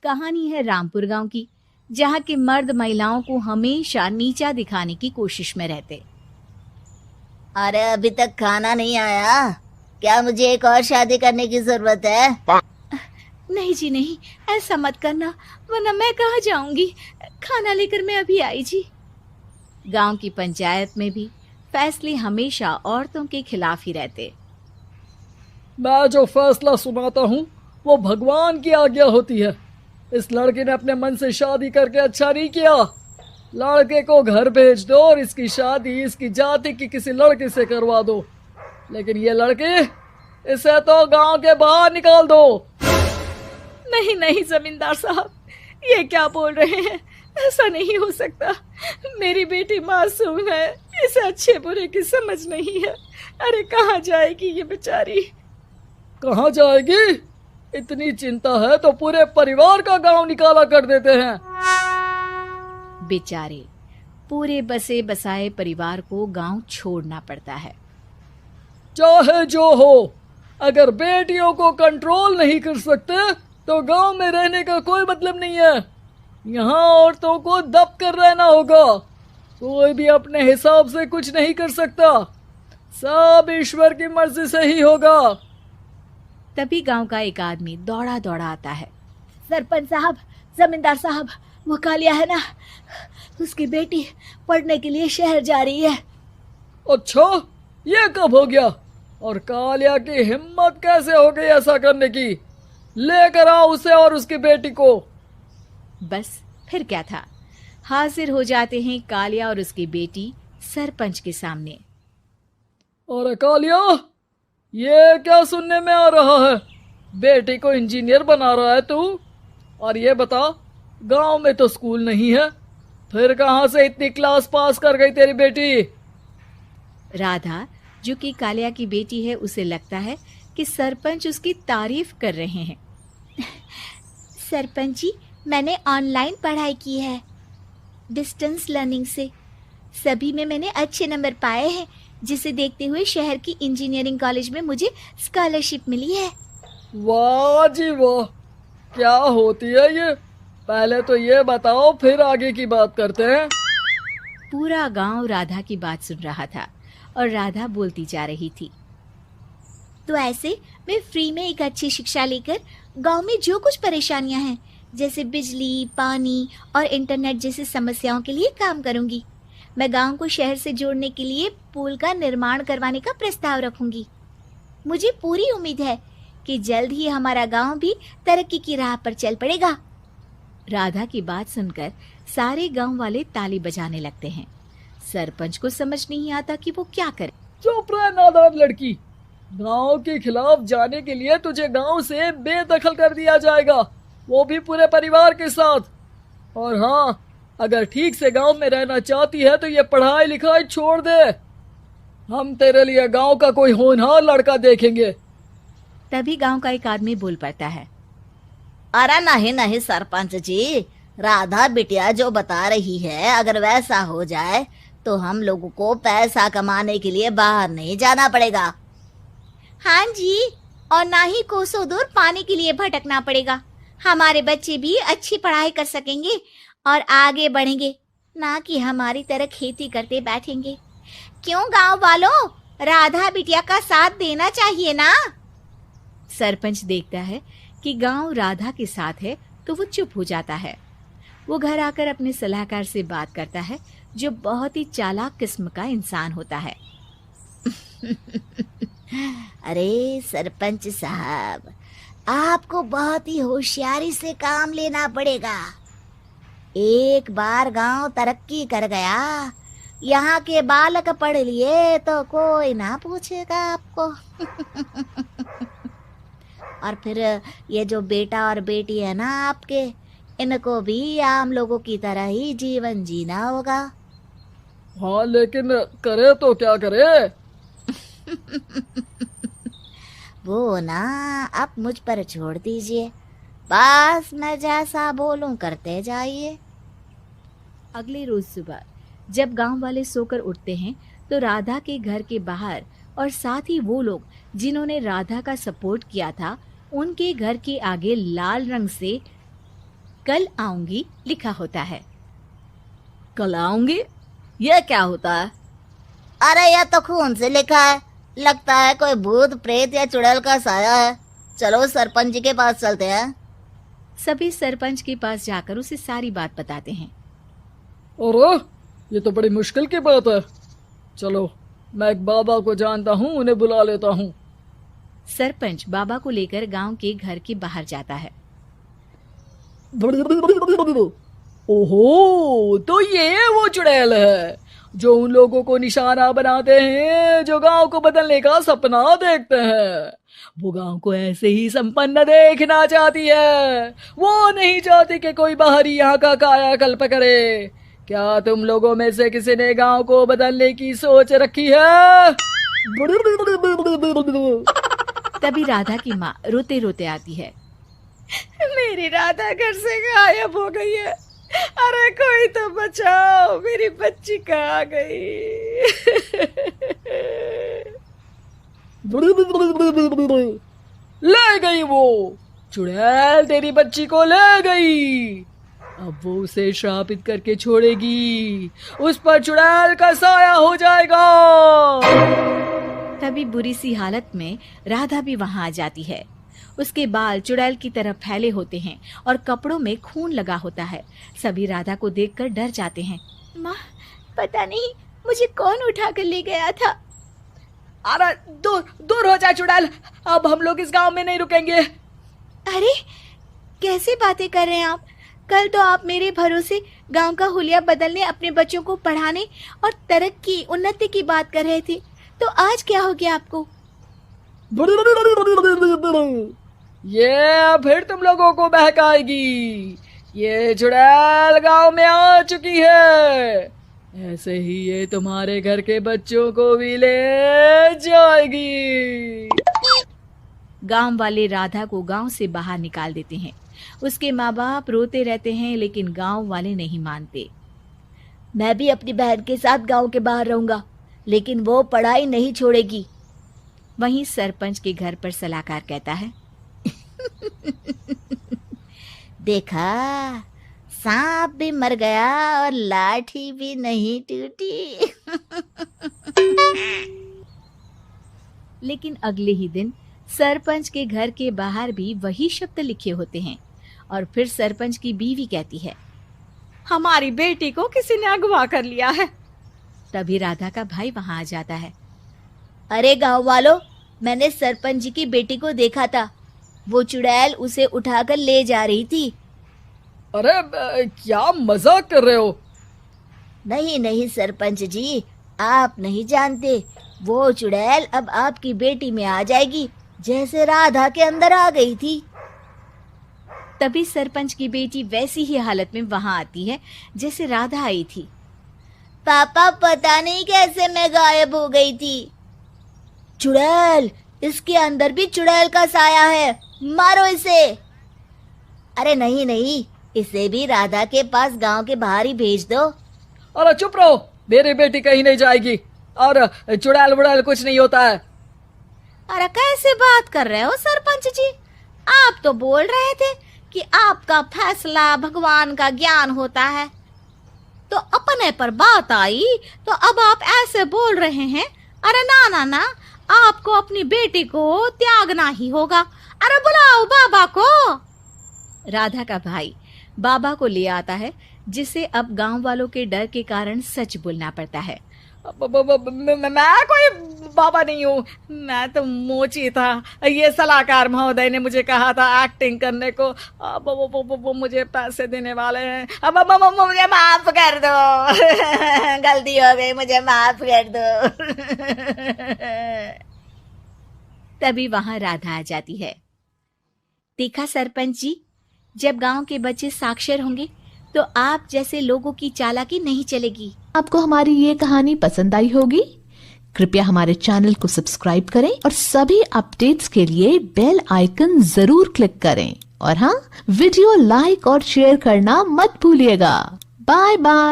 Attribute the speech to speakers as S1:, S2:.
S1: कहानी है रामपुर गांव की, जहां के मर्द महिलाओं को हमेशा नीचा दिखाने की कोशिश में रहते।
S2: अरे अभी तक खाना नहीं आया, क्या मुझे एक और शादी करने की जरूरत है?
S1: नहीं जी नहीं, ऐसा मत करना, वरना मैं कहाँ जाऊंगी। खाना लेकर मैं अभी आई जी। गांव की पंचायत में भी फैसले हमेशा औरतों के खिलाफ ही रहते।
S3: मैं जो फैसला सुनाता हूँ वो भगवान की आज्ञा होती है। इस लड़के ने अपने मन से शादी करके अच्छा नहीं किया। लड़के को घर भेज दो और इसकी शादी इसकी जाति की किसी लड़के से करवा दो, लेकिन ये लड़की, इसे तो गांव के बाहर निकाल दो।
S1: नहीं नहीं जमींदार साहब, ये क्या बोल रहे हैं? ऐसा नहीं हो सकता। मेरी बेटी मासूम है, इसे अच्छे बुरे की समझ नहीं है। अरे कहाँ जाएगी ये बेचारी?
S3: कहाँ जाएगी? इतनी चिंता है तो पूरे परिवार का गांव निकाला कर देते हैं।
S1: बेचारे पूरे बसे बसाए परिवार को गांव छोड़ना पड़ता है।
S3: चाहे जो हो, अगर बेटियों को कंट्रोल नहीं कर सकते तो गांव में रहने का कोई मतलब नहीं है। यहाँ औरतों को दब कर रहना होगा। कोई भी अपने हिसाब से कुछ नहीं कर सकता, सब ईश्वर की मर्जी से ही होगा।
S1: तभी गांव का एक आदमी दौड़ा दौड़ा आता है। सरपंच साहब, जमींदार साहब, वो कालिया है ना, उसकी बेटी पढ़ने के लिए शहर जा रही है।
S3: अच्छा, ये कब हो गया? और कालिया की हिम्मत कैसे हो गई ऐसा करने की? लेकर आओ उसे और उसकी बेटी को।
S1: बस फिर क्या था, हाजिर हो जाते हैं कालिया और उसकी बेटी सरपंच के सामने।
S3: और कालिया, ये क्या सुनने में आ रहा है? बेटी को इंजीनियर बना रहा है तू? और ये बता, गांव में तो स्कूल नहीं है, फिर कहां से इतनी क्लास पास कर गई तेरी बेटी?
S1: राधा, जो कि कालिया की बेटी है, उसे लगता है कि सरपंच उसकी तारीफ कर रहे हैं। सरपंच जी, मैंने ऑनलाइन पढ़ाई की है, डिस्टेंस लर्निंग से। सभी में मैंने अच्छे नंबर पाए हैं, जिसे देखते हुए शहर की इंजीनियरिंग कॉलेज में मुझे स्कॉलरशिप मिली है।
S3: वाह जी वाह, क्या होती है ये? पहले तो ये बताओ, फिर आगे की बात करते हैं।
S1: पूरा गांव राधा की बात सुन रहा था और राधा बोलती जा रही थी। तो ऐसे मैं फ्री में एक अच्छी शिक्षा लेकर गांव में जो कुछ परेशानियां हैं, जैसे बिजली, पानी और इंटरनेट जैसी समस्याओं के लिए काम करूंगी। मैं गांव को शहर से जोड़ने के लिए पुल का निर्माण करवाने का प्रस्ताव रखूंगी। मुझे पूरी उम्मीद है कि जल्द ही हमारा गांव भी तरक्की की राह पर चल पड़ेगा। राधा की बात सुनकर सारे गांव वाले ताली बजाने लगते हैं। सरपंच को समझ नहीं आता कि वो क्या करे।
S3: चुप रह नादान लड़की, गांव के खिलाफ जाने के लिए तुझे गांव से बेदखल कर दिया जाएगा, वो भी पूरे परिवार के साथ। और हाँ, अगर ठीक से गांव में रहना चाहती है तो ये पढ़ाई लिखाई छोड़ दे। हम तेरे लिए गांव का कोई होनहार लड़का देखेंगे।
S1: तभी गांव का एक आदमी बोल पड़ता है।
S2: अरे नहीं नहीं सरपंच जी, राधा बिटिया जो बता रही है, अगर वैसा हो जाए तो हम लोगों को पैसा कमाने के लिए बाहर नहीं जाना पड़ेगा।
S1: हाँ जी, और ना ही कोसों दूर पानी के लिए भटकना पड़ेगा। हमारे बच्चे भी अच्छी पढ़ाई कर सकेंगे और आगे बढ़ेंगे, ना कि हमारी तरह खेती करते बैठेंगे। क्यों गांव वालों, राधा बिटिया का साथ देना चाहिए ना। सरपंच देखता है कि गांव राधा के साथ है तो वो चुप हो जाता है। वो घर आकर अपने सलाहकार से बात करता है, जो बहुत ही चालाक किस्म का इंसान होता है।
S2: अरे सरपंच साहब, आपको बहुत ही होशियारी से काम लेना पड़ेगा। एक बार गांव तरक्की कर गया, यहाँ के बालक पढ़ लिए तो कोई ना पूछेगा आपको। और फिर ये जो बेटा और बेटी है ना आपके, इनको भी आम लोगों की तरह ही जीवन जीना होगा।
S3: हाँ, लेकिन करे तो क्या करे?
S2: वो ना आप मुझ पर छोड़ दीजिए, बस मैं जैसा बोलूं करते जाइए।
S1: अगले रोज सुबह जब गांव वाले सोकर उठते हैं तो राधा के घर के बाहर और साथ ही वो लोग जिन्होंने राधा का सपोर्ट किया था, उनके घर के आगे लाल रंग से कल आऊंगी लिखा होता है।
S3: कल आऊंगी, यह क्या होता है?
S2: अरे यह तो खून से लिखा है, लगता है कोई भूत प्रेत या चुड़ैल का साया है। चलो सरपंच जी के पास चलते हैं।
S1: सभी सरपंच के पास जाकर उसे सारी बात बताते हैं।
S3: अरे ये तो बड़ी मुश्किल की बात है। चलो मैं एक बाबा को जानता हूँ, उन्हें बुला लेता हूँ।
S1: सरपंच बाबा को लेकर गांव के घर के बाहर जाता है।
S3: ओहो, तो ये वो चुड़ैल है जो उन लोगों को निशाना बनाते हैं जो गांव को बदलने का सपना देखते हैं। वो गांव को ऐसे ही संपन्न देखना चाहती है। वो नहीं चाहती कि कोई बाहरी यहाँ का कायाकल्प करे। क्या तुम लोगों में से किसी ने गांव को बदलने की सोच रखी है?
S1: तभी राधा की माँ रोते रोते आती है। मेरी राधा घर से गायब हो गई है। अरे कोई तो बचाओ, मेरी बच्ची कहाँ गई?
S3: ले गई वो चुड़ैल, तेरी बच्ची को ले गई। अब वो उसे श्रापित करके छोड़ेगी, उस पर चुड़ैल का साया हो जाएगा।
S1: तभी बुरी सी हालत में राधा भी वहां आ जाती है। उसके बाल चुड़ैल की तरह फैले होते हैं और कपड़ों में खून लगा होता है। सभी राधा को देखकर डर जाते हैं। माँ, पता नहीं मुझे कौन उठा कर ले गया था।
S3: अरे दूर दूर हो जा चुड़ैल, अब हम लोग इस गांव में नहीं रुकेंगे।
S1: अरे कैसे बातें कर रहे हैं आप? कल तो आप मेरे भरोसे गांव का हुलिया बदलने, अपने बच्चों को पढ़ाने और तरक्की उन्नति की बात कर रहे थे, तो आज क्या हो गया आपको?
S3: ये फिर तुम लोगों को बहकाएगी। ये चुड़ैल गांव में आ चुकी है, ऐसे ही ये तुम्हारे घर के बच्चों को भी ले जाएगी।
S1: गांव वाले राधा को गांव से बाहर निकाल देते हैं। उसके माँ बाप रोते रहते हैं, लेकिन गांव वाले नहीं मानते।
S2: मैं भी अपनी बहन के साथ गांव के बाहर रहूंगा, लेकिन वो पढ़ाई नहीं छोड़ेगी।
S1: वहीं सरपंच के घर पर सलाहकार कहता है।
S2: देखा, सांप भी मर गया और लाठी भी नहीं टूटी।
S1: लेकिन अगले ही दिन सरपंच के घर के बाहर भी वही शब्द लिखे होते हैं और फिर सरपंच की बीवी कहती है, हमारी बेटी को किसी ने अगवा कर लिया है। तभी राधा का भाई वहां आ जाता है।
S2: अरे गांव वालों, मैंने सरपंच जी की बेटी को देखा था। वो चुड़ैल उसे उठाकर ले जा रही थी।
S3: अरे क्या मजाक कर रहे हो?
S2: नहीं नहीं सरपंच जी, आप नहीं जानते। वो चुड़ैल अब आपकी बेटी में आ जाएगी, जैसे राधा के अंदर आ गई थी।
S1: तभी सरपंच की बेटी वैसी ही हालत में वहां आती है जैसे राधा आई थी।
S2: पापा, पता नहीं कैसे मैं गायब हो गई थी। चुड़ैल, इसके अंदर भी चुड़ैल का साया है, मारो इसे। अरे नहीं नहीं, इसे भी राधा के पास गांव के बाहर ही भेज दो।
S3: अरे चुप रहो, मेरी बेटी कहीं नहीं जाएगी और चुड़ैल वुड़ैल कुछ नहीं होता है।
S1: अरे कैसे बात कर रहे हो सरपंच जी? आप तो बोल रहे थे कि आपका फैसला भगवान का ज्ञान होता है, तो अपने पर बात आई तो अब आप ऐसे बोल रहे हैं। अरे ना ना ना, आपको अपनी बेटी को त्यागना ही होगा। अरे बुलाओ बाबा को। राधा का भाई बाबा को ले आता है, जिसे अब गांव वालों के डर के कारण सच बोलना पड़ता है।
S3: मैं कोई बाबा नहीं हूँ, मैं तो मोची था। ये सलाहकार महोदय ने मुझे कहा था एक्टिंग करने को। अब वो मुझे पैसे देने वाले हैं। अब मुझे माफ कर दो।
S2: गलती हो गई, मुझे माफ कर दो।
S1: तभी वहां राधा आ जाती है। देखा सरपंच जी, जब गांव के बच्चे साक्षर होंगे तो आप जैसे लोगों की चालाकी नहीं चलेगी।
S4: आपको हमारी ये कहानी पसंद आई होगी। कृपया हमारे चैनल को सब्सक्राइब करें और सभी अपडेट्स के लिए बेल आइकन जरूर क्लिक करें। और हाँ, वीडियो लाइक और शेयर करना मत भूलिएगा। Bye bye.